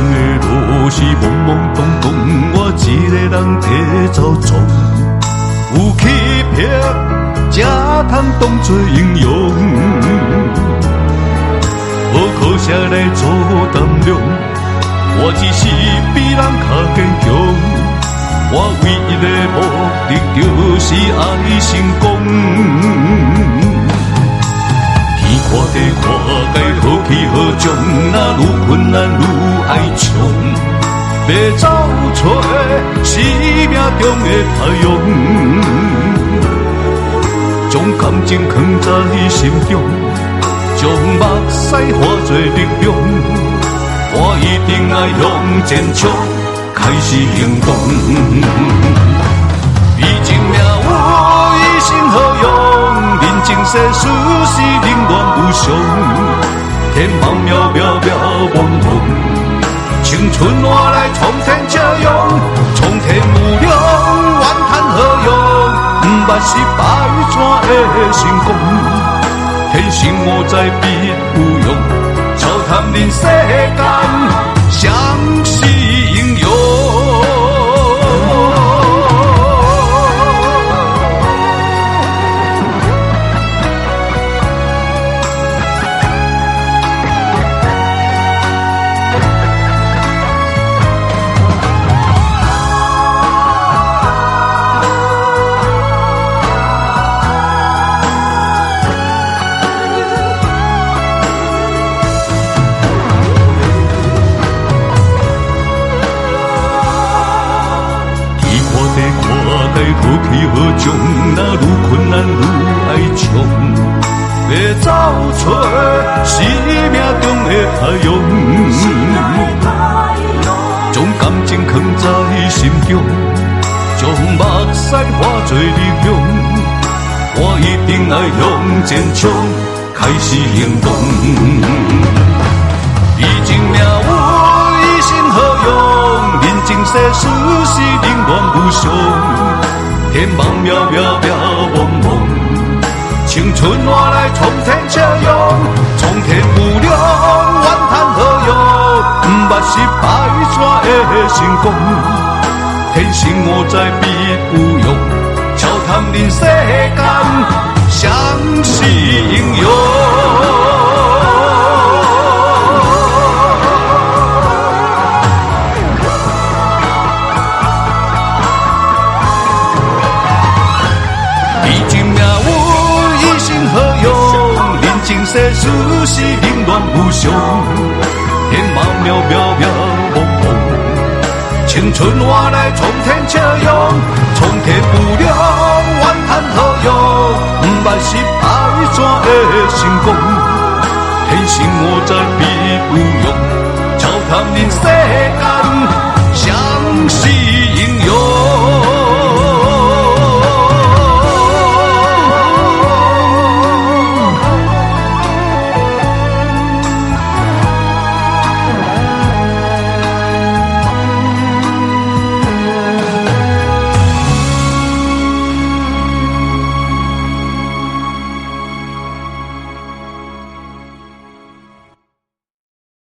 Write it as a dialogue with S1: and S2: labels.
S1: 的路是懵懵懂懂，我一个人在走中。有欺骗，才通当作英勇。无靠啥来做担量，我只是比人较坚强。我唯一的目的就是爱成功。天看地看，该好去好种，若愈困难愈爱冲。要走出生命中的太阳，将感情藏在心中，将目屎化作力量。我一定要向前冲，开始行动。毕竟命有一生何用，人情世事是冷暖无常。天茫渺渺渺茫茫，青春换来冲天笑容。冲天无量，怨叹何用？不捌失败怎会成功？天生我材必有用，笑谈人世间，相是英雄。好去好种，若愈困难愈爱冲。要走出生命中的太阳，将感情藏在心中，将目屎化作力量。我一定要向前冲，开始行动。毕竟命有一生何用？人情世事是冷暖无常。天茫渺渺渺茫茫，青春换来冲天笑容。冲天无量，怨叹何用？不捌失败怎会成功？天生我材必有用，笑谈人世间，相是英雄。世事是冷暖无常，天茫渺渺渺茫茫，青春换来冲天笑容。冲天无量，怨叹何用？不捌失败怎会成功？天生我材必有用，笑谈人世间。